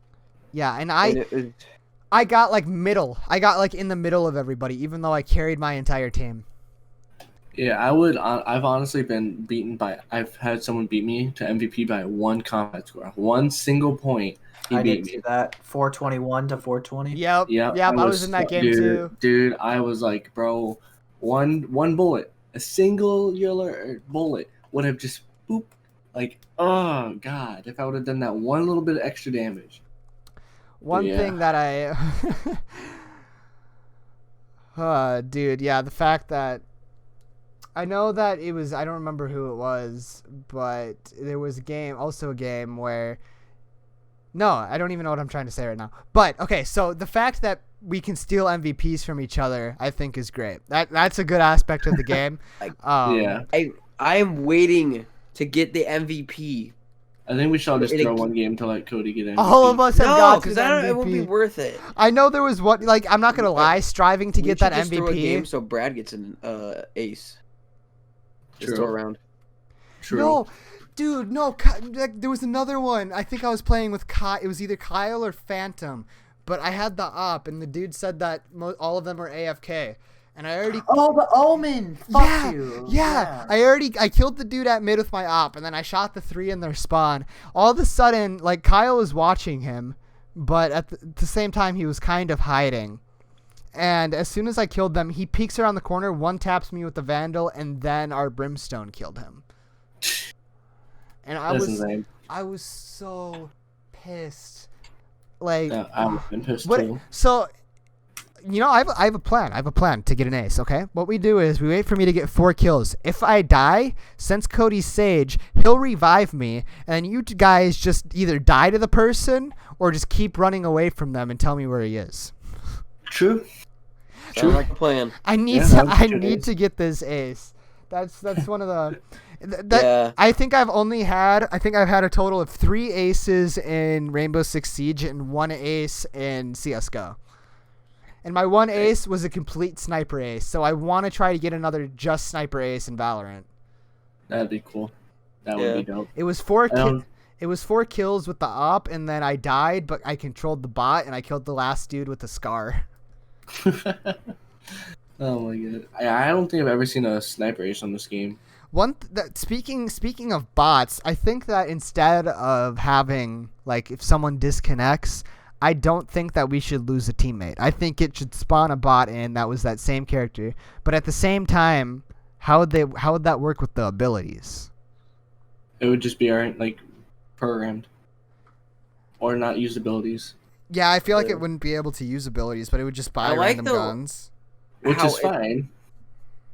Yeah, and I got like middle. I got like in the middle of everybody, even though I carried my entire team. Yeah, I've honestly been beaten by. I've had someone beat me to MVP by 1 combat score, 1 single point. I did see that 421 to 420. Yep. I was in that game too. Dude, I was like, bro, one bullet, A singular bullet would have just boop. Like, oh god, if I would have done that one little bit of extra damage. One Yeah. thing that dude, yeah, the fact that I know that it was, I don't remember who it was, but there was a game where, no, I don't even know what I'm trying to say right now. But, okay, so the fact that we can steal MVPs from each other, I think is great. That's a good aspect of the game. Yeah. I am waiting to get the MVP. I think we should all just throw one game to let Cody get MVP. All of us have No, got because to an it won't be MVP. worth it. I know there was one, like, I'm not going to lie, striving to get that just throw a MVP. game so Brad gets an ace. Just throw around. True. No, dude, no. There was another one. I think I was playing with Kyle. It was either Kyle or Phantom, but I had the op, and the dude said that all of them are AFK, and I already. Oh, the Omen. Fuck you. Yeah. I killed the dude at mid with my op, and then I shot the 3 in their spawn. All of a sudden, like, Kyle was watching him, but at the same time, he was kind of hiding. And as soon as I killed them, he peeks around the corner, one taps me with the Vandal, and then our Brimstone killed him. And I was so pissed. Like, I would have been pissed what? too. So, you know, I have a plan. I have a plan to get an ace. Okay, what we do is we wait for me to get 4 kills. If I die, since Cody's Sage, he'll revive me, and you guys just either die to the person or just keep running away from them and tell me where he is. True. Sounds like a plan. I need to get this ace. That's one of the Yeah. I think I've had a total of 3 aces in Rainbow Six Siege and 1 ace in CS:GO. And my 1 ace was a complete sniper ace, so I want to try to get another just sniper ace in Valorant. That'd be cool. That would be dope. It was 4 kills with the op, and then I died, but I controlled the bot and I killed the last dude with the scar. Oh my god! I don't think I've ever seen a sniper ace on this game. Speaking of bots, I think that instead of having, like, if someone disconnects, I don't think that we should lose a teammate. I think it should spawn a bot in that was that same character. But at the same time, how would that work with the abilities? It would just be programmed, or not use abilities. Yeah, I feel like it wouldn't be able to use abilities, but it would just buy random guns. Which is fine.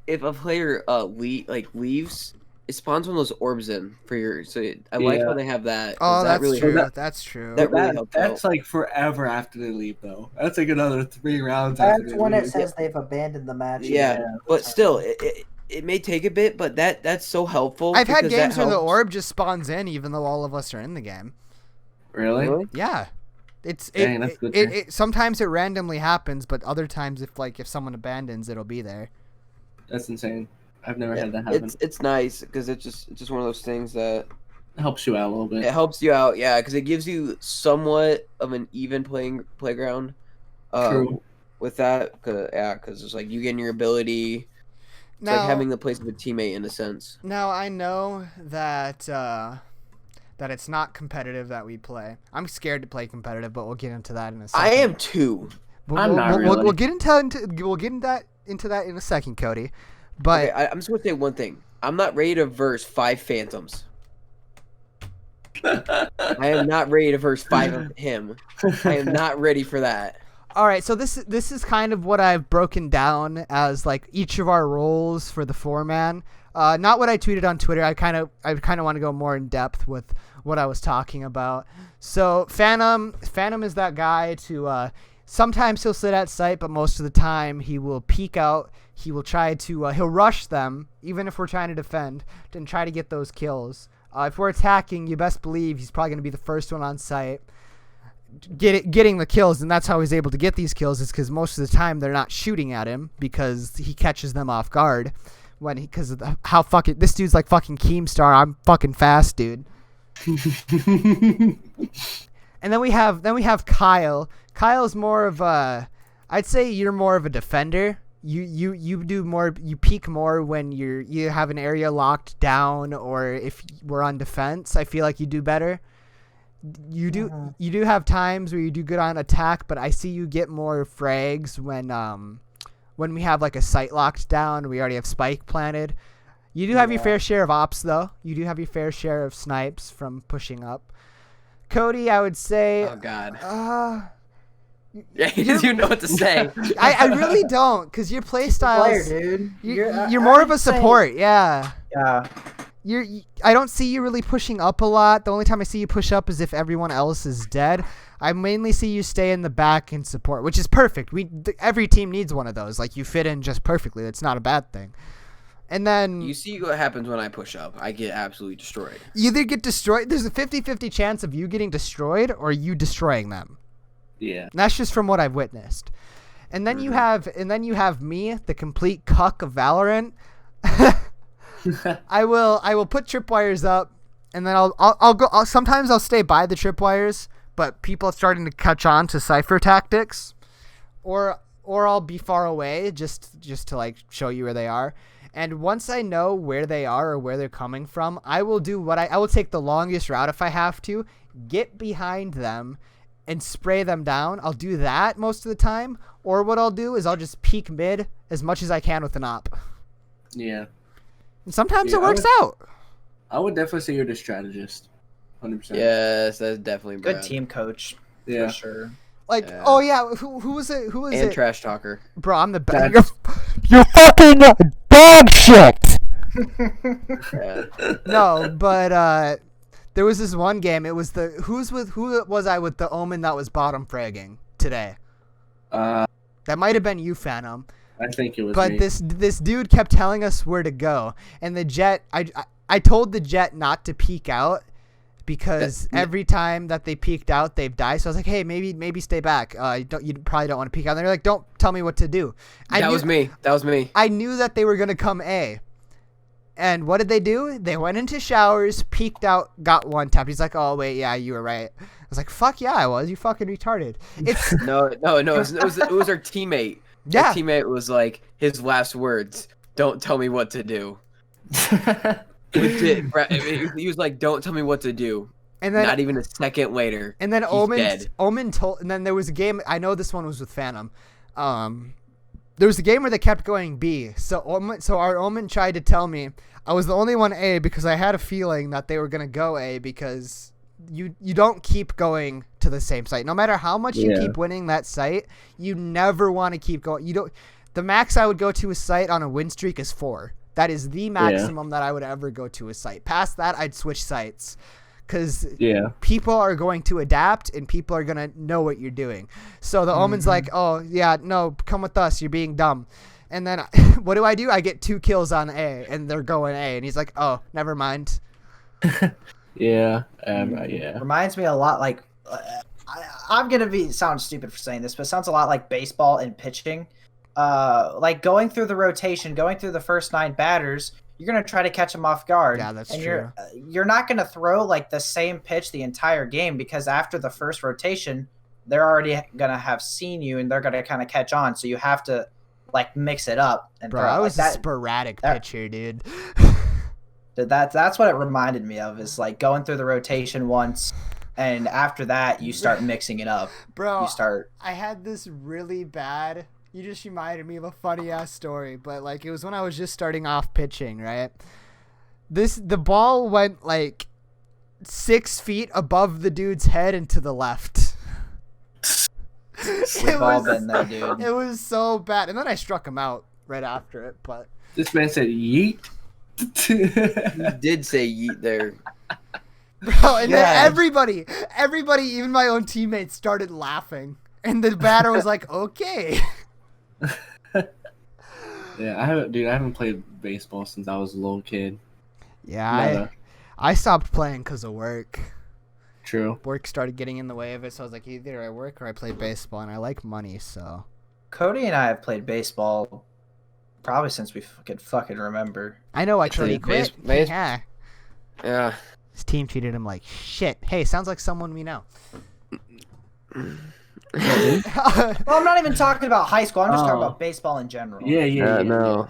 If a player leaves, it spawns one of those orbs in for your. So I like how they have that. Oh, that's really true. helps. That's true. That really helps That's out. like forever after they leave, though. That's like another 3 rounds. That's after they when leave. it says they've abandoned the match. Yeah, but still, it may take a bit, but that's so helpful. I've had because games that where the helps. orb just spawns in, even though all of us are in the game. Really? Yeah. Dang, that's good to hear. Sometimes it randomly happens, but other times if someone abandons, it'll be there. That's insane. I've never had that happen. It's nice because it's just one of those things that It helps you out a little bit. it helps you out, yeah, because it gives you somewhat of an even playground. True. With that, because it's like you getting your ability. It's like having the place of a teammate in a sense. Now I know that that it's not competitive that we play. I'm scared to play competitive, but we'll get into that in a second. I am too. I'm not really. We'll get into that in a second, Cody. But Okay, I'm just gonna say one thing. I'm not ready to verse 5 Phantoms. I am not ready to verse 5 of him. I am not ready for that. all right, so this is kind of what I've broken down as like each of our roles for the 4-man. Not what I tweeted on Twitter. I kind of want to go more in depth with what I was talking about. So Phantom is that guy to sometimes he'll sit at site, but most of the time he will peek out. He will try to he'll rush them even if we're trying to defend and try to get those kills. If we're attacking, you best believe he's probably going to be the first one on site getting the kills, and that's how he's able to get these kills is because most of the time they're not shooting at him because he catches them off guard because of how fucking this dude's like fucking Keemstar. I'm fucking fast, dude. And then we have Kyle. Kyle's more of a, I'd say you're more of a defender. You do more, you peek more when you have an area locked down, or if we're on defense. I feel like you do better. You do have times where you do good on attack, but I see you get more frags when we have like a site locked down, we already have spike planted. You do have your fair share of ops though. You do have your fair share of snipes from pushing up. Cody, I would say. Oh God. Yeah, you know what to say. I really don't, because your playstyle, dude. You're more of a support. Yeah. Yeah. I don't see you really pushing up a lot. The only time I see you push up is if everyone else is dead. I mainly see you stay in the back and support, which is perfect. Every team needs one of those. Like, you fit in just perfectly. That's not a bad thing. And then You see what happens when I push up. I get absolutely destroyed. you either get destroyed. There's a 50-50 chance of you getting destroyed or you destroying them. Yeah. And that's just from what I've witnessed. And then you have me, the complete cuck of Valorant. I will put tripwires up, and then I'll go. Sometimes I'll stay by the tripwires, but people are starting to catch on to Cypher tactics, or I'll be far away just to like show you where they are. And once I know where they are or where they're coming from, I will do I will take the longest route if I have to, get behind them, and spray them down. I'll do that most of the time, or what I'll do is I'll just peek mid as much as I can with an op. Yeah. And sometimes it works out. I would definitely say you're the strategist. 100%. Yes, that's definitely Brad. Good team coach. Yeah. For sure. Like, Yeah. oh yeah, who was it? Who was And it? trash talker. Bro, I'm the best. That's- You're fucking dog shit. Yeah. No, but there was this one game. It was who was I with the Omen that was bottom fragging today? That might have been you, Phantom. I think it was But me. this dude kept telling us where to go, and the Jet. I told the Jet not to peek out because every time that they peeked out, they've died. So I was like, hey, maybe stay back. You probably don't want to peek out. And they're like, don't tell me what to do. That was me. I knew that they were gonna come A. And what did they do? They went into showers, peeked out, got one tapped. He's like, oh wait, yeah, you were right. I was like, fuck yeah, I was. You fucking retarded. It's No. It was our teammate. yeah. Our teammate was like his last words. Don't tell me what to do. Legit. He was like, don't tell me what to do. And then Not even a second later. And then he's dead. Omen told, and then there was a game. I know this one was with Phantom. There was a game where they kept going B. So our Omen tried to tell me I was the only one A because I had a feeling that they were gonna go A because you don't keep going to the same site. No matter how much you keep winning that site, you never want to keep going. You don't. The max I would go to a site on a win streak is 4. That is the maximum that I would ever go to a site. Past that, I'd switch sites. Because people are going to adapt and people are going to know what you're doing. So the Omen's like, oh, yeah, no, come with us. You're being dumb. And then what do? I get 2 kills on A and they're going A. And he's like, oh, never mind. Yeah. Reminds me a lot like I'm gonna sound stupid for saying this, but it sounds a lot like baseball and pitching. Like going through the rotation, going through the first 9 batters, you're gonna try to catch them off guard. Yeah, that's and true. You're not gonna throw like the same pitch the entire game because after the first rotation, they're already gonna have seen you and they're gonna kind of catch on. So you have to like mix it up. And Bro, throw. I Like was a that, sporadic pitcher, dude. That's what it reminded me of. Is like going through the rotation once, and after that you start mixing it up. Bro, I had this really bad. You just reminded me of a funny ass story, but like it was when I was just starting off pitching, right? The ball went like 6 feet above the dude's head and to the left. We've all been there, dude. It was so bad, and then I struck him out right after it. But This man said yeet. He did say yeet there. bro, and then everybody, even my own teammates, started laughing, and the batter was like, "Okay." Yeah, I haven't played baseball since I was a little kid. Yeah, I stopped playing because of work. True. Work started getting in the way of it, so I was like, either I work or I play baseball, and I like money, so. Cody and I have played baseball probably since we could fucking remember. I know, Cody quit. Yeah. Yeah. His team treated him like shit. Hey, sounds like someone we know. Well, I'm not even talking about high school. I'm just talking about baseball in general. Yeah. No.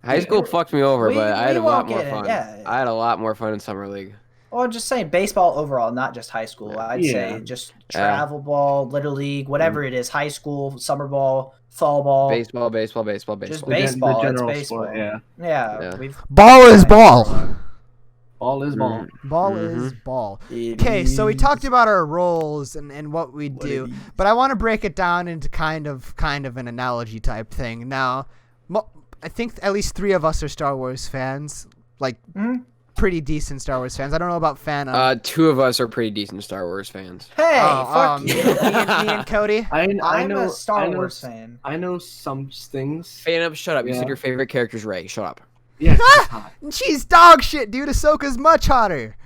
High school fucked me over, but I had a lot won't more get it, fun. yeah. I had a lot more fun in summer league. Well, just saying baseball overall, not just high school. I'd Yeah. say just travel ball, little league, whatever it is, high school, summer ball, fall ball. Baseball. Just The baseball. general It's baseball. sport, yeah. Yeah. Yeah. Ball is ball. Ball is ball. Ball is ball. Okay, so we talked about our roles and what we do, but I want to break it down into kind of an analogy type thing. Now, I think at least 3 of us are Star Wars fans, like pretty decent Star Wars fans. I don't know about fan. 2 of us are pretty decent Star Wars fans. Hey, fuck me, you. me and Cody. I'm a Star Wars fan. I know some things. Fan up, shut up. You Yeah. said your favorite character's Rey. Shut up. Yeah, she's hot. She's dog shit, dude. Ahsoka's much hotter.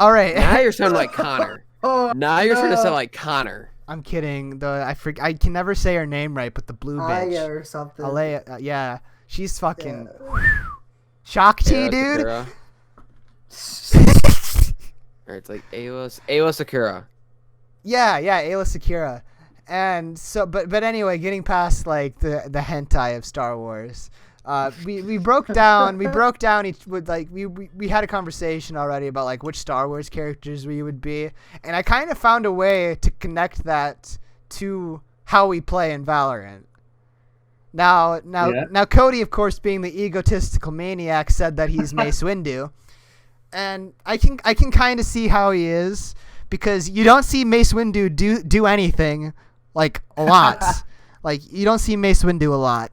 All right. Now you're sounding like Connor. Now you're trying to sound like Connor. I'm kidding. I can never say her name right, but the blue bitch. Aya or something. Alea, yeah. She's fucking Shakti, dude. Sakura. Or it's like Ayla Sakura. Yeah, Ayla Secura. And so, but anyway, getting past like the hentai of Star Wars, we broke down each with like we had a conversation already about like which Star Wars characters we would be, and I kind of found a way to connect that to how we play in Valorant. Now, Cody, of course, being the egotistical maniac, said that he's Mace Windu, and I can kind of see how he is, because you don't see Mace Windu do anything like a lot. Like you don't see Mace Windu a lot,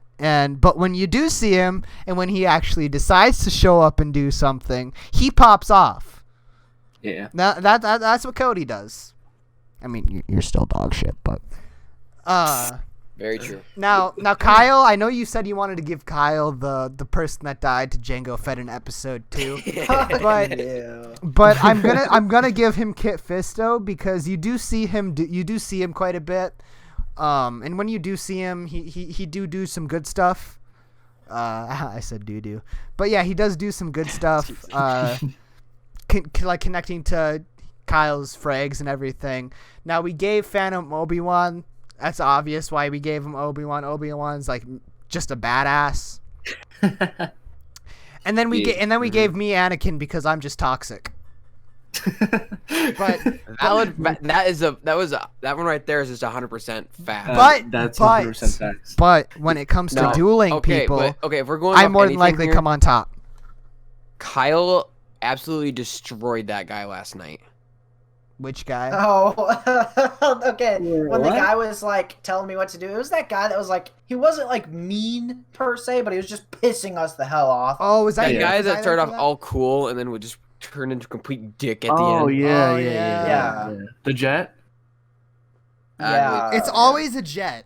but when you do see him, and when he actually decides to show up and do something, he pops off. Yeah. Now that's what Cody does. I mean, you're still dog shit, but Very true. Now, Kyle, I know you said you wanted to give Kyle the person that died to Jango Fett in episode 2, but I'm gonna give him Kit Fisto, because you do see him quite a bit, and when you do see him, he do some good stuff. I said do, but yeah, he does do some good stuff. Like connecting to Kyle's frags and everything. Now we gave Phantom Obi-Wan. That's obvious why we gave him Obi-Wan. Obi-Wan's like just a badass. And then we gave me Anakin, because I'm just toxic. But that one right there is just 100% fact. That's 100% facts. But when it comes to dueling people, if we're going, I more than likely come on top. Kyle absolutely destroyed that guy last night. Which guy? Oh, okay. When What? the guy was like telling me what to do, it was that guy that was like, he wasn't like mean per se, but he was just pissing us the hell off. Oh, was that That guy was that I started there off for all cool and then would just turn into a complete dick at the Oh end. yeah, Oh, yeah. The jet. Yeah. It's always a jet.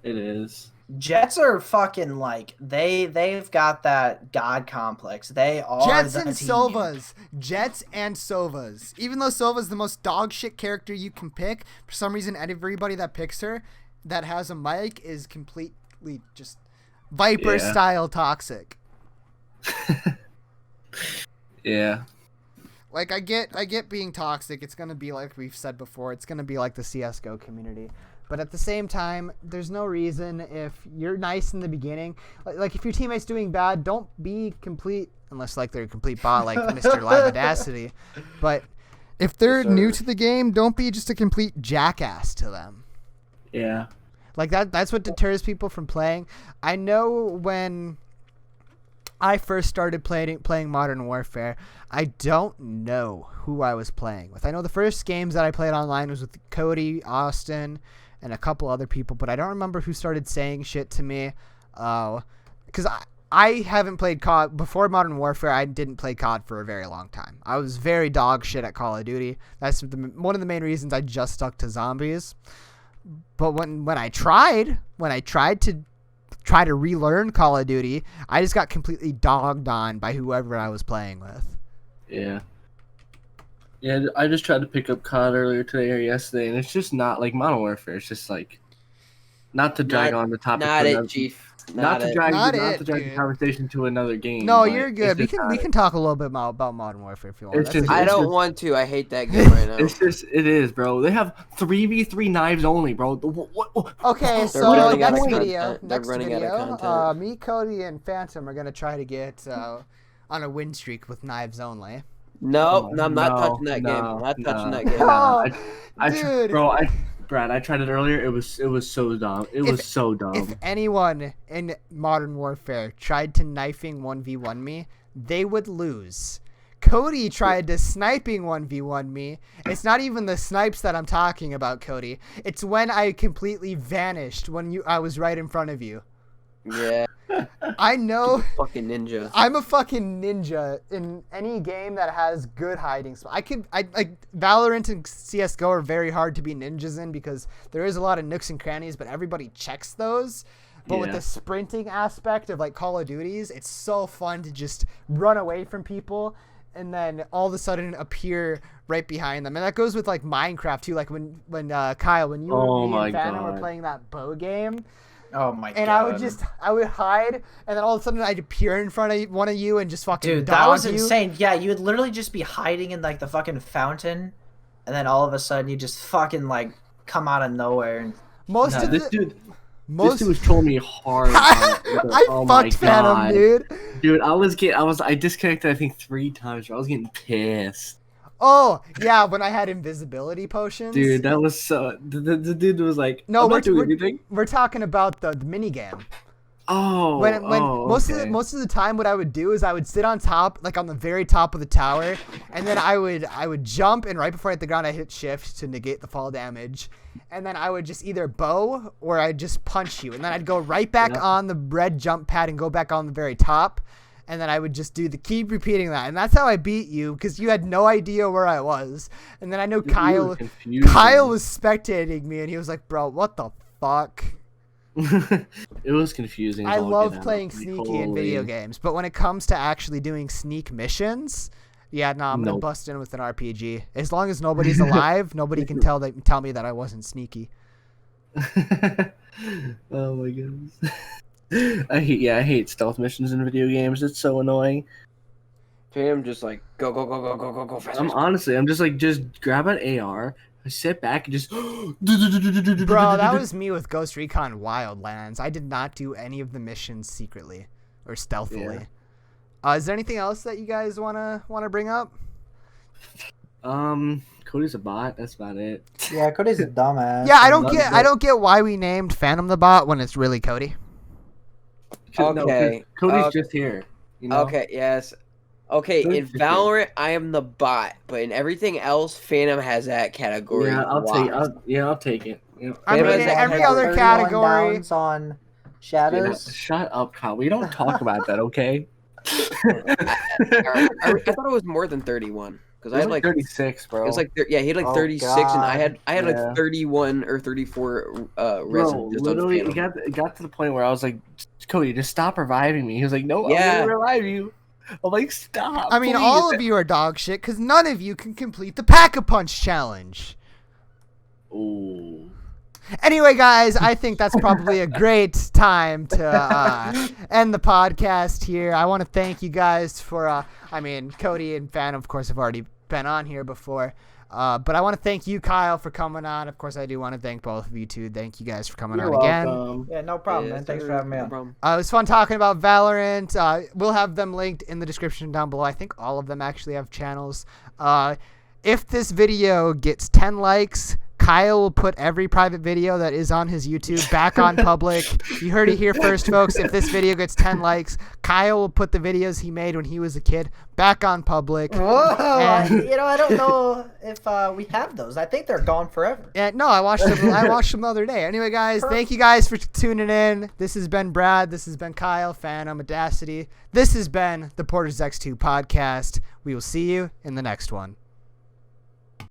It is. Jets are fucking like they've got that god complex. They are Jets the and team. Sovas. Jets and Sovas. Even though Sova's the most dog shit character you can pick, for some reason everybody that picks her that has a mic is completely just Viper style toxic. Yeah. Like I get being toxic. It's gonna be like we've said before. It's gonna be like the CS:GO community. But at the same time, there's no reason, if you're nice in the beginning, like if your teammate's doing bad, don't be complete, unless like they're a complete bot like Mr. Live Audacity. But if they're new to the game, don't be just a complete jackass to them. Yeah. Like that's what deters people from playing. I know when I first started playing Modern Warfare, I don't know who I was playing with. I know the first games that I played online was with Cody, Austin, and a couple other people, but I don't remember who started saying shit to me. Because I haven't played COD before Modern Warfare. I didn't play COD for a very long time. I was very dog shit at Call of Duty. That's one of the main reasons I just stuck to zombies. But when I tried to relearn Call of Duty, I just got completely dogged on by whoever I was playing with. Yeah. Yeah, I just tried to pick up COD earlier today or yesterday, and it's just not like Modern Warfare. It's just like, not to drag on the topic. Not it, Chief. Not to drag the dude. conversation to another game. No, but you're good. it's We can talk a little bit about Modern Warfare if you want. It's just- I don't want to. I hate that game right now. it is, bro. They have 3v3 knives only, bro. What? Okay, so running out next of video, content. They're running out of content. me, Cody, and Phantom are gonna try to get on a win streak with knives only. No, Oh, no, I'm not no, touching that game. no, I'm not touching no. that game. Oh, I dude. Brad, I tried it earlier. It was so dumb. It was so dumb. If anyone in Modern Warfare tried to knifing 1v1 me, they would lose. Cody tried to sniping 1v1 me. It's not even the snipes that I'm talking about, Cody. It's when I completely vanished when I was right in front of you. Yeah, I know. fucking ninja. I'm a fucking ninja in any game that has good hiding spots. I like Valorant and CS:GO are very hard to be ninjas in because there is a lot of nooks and crannies, but everybody checks those. But with Yeah. the sprinting aspect of like Call of Duties, it's so fun to just run away from people and then all of a sudden appear right behind them. And that goes with like Minecraft too. Like when Kyle, when you Oh me my and Phantom were God. playing that bow game. Oh my god. And I would hide, and then all of a sudden I'd appear in front of one of you and just fucking Dude, dog that was you. insane. Yeah, you would literally just be hiding in like the fucking fountain, and then all of a sudden you just fucking like come out of nowhere. And Most Nah, of this the dude most was trolling me hard. I Oh my fucked Phantom, God. dude. Dude, I disconnected I think 3 times. I was getting pissed. Oh yeah, when I had invisibility potions. Dude, that was so. The dude was like, No, I'm not doing anything. we're talking about the mini game. Oh, When most okay. of the time what I would do is I would sit on top, like on the very top of the tower, and then I would jump, and right before I hit the ground I hit shift to negate the fall damage, and then I would just either bow or I'd just punch you, and then I'd go right back Yep. on the red jump pad and go back on the very top, and then I would just keep repeating that, and that's how I beat you because you had no idea where I was, and then I know Dude, you were Kyle confusing. was spectating me, and he was like, "Bro, what the fuck?" It was confusing. I as all love get out. playing Like, sneaky in video holy- games, but when it comes to actually doing sneak missions, yeah, no, I'm gonna Nope. bust in with an RPG. As long as nobody's alive, nobody can tell me that I wasn't sneaky. Oh my goodness. I hate stealth missions in video games. It's so annoying. Phantom just like go fast. I'm just like, just grab an AR. I sit back and just. Bro, that was me with Ghost Recon Wildlands. I did not do any of the missions secretly or stealthily. Is there anything else that you guys wanna bring up? Cody's a bot. That's about it. yeah, Cody's a dumbass. Yeah, I love don't get why we named Phantom the bot when it's really Cody. No, 'cause Okay, Cody's okay. just here. You know? Okay, yes. Okay, Good in for you. Valorant, I am the bot, but in everything else, Phantom has that category. Yeah, I'll locked. take. I'll take it. Yeah. I Phantom mean, has that every other 31 category. downs on Yeah, Shadows. shut up, Kyle. We don't talk about that, okay? I thought it was more than 31 because I had like 36, bro. it was like he had like Oh, 36, and I had Yeah. like 31 or 34 Bro, resin just on literally, it Phantom. got to the point where I was like, Cody, just stop reviving me. He was like, no, Yeah. I'm gonna revive you. I'm like, stop. I mean, please. all of you are dog shit because none of you can complete the Pack-a-Punch challenge. Ooh. Anyway, guys, I think that's probably a great time to end the podcast here. I want to thank you guys for, Cody and Fan, of course, have already been on here before. But I want to thank you, Kyle, for coming on. Of course, I do want to thank both of you, too. Thank you guys for coming You're on again. welcome. Yeah, no problem, man. Thanks for having me No on. problem. It was fun talking about Valorant. We'll have them linked in the description down below. I think all of them actually have channels. If this video gets 10 likes, Kyle will put every private video that is on his YouTube back on public. You heard it here first, folks. If this video gets 10 likes, Kyle will put the videos he made when he was a kid back on public. Whoa! And- I don't know if we have those. I think they're gone forever. No, I watched them the other day. Anyway, guys, thank you guys for tuning in. This has been Brad. This has been Kyle, Phantom, Audacity. This has been the Porter's X2 podcast. We will see you in the next one.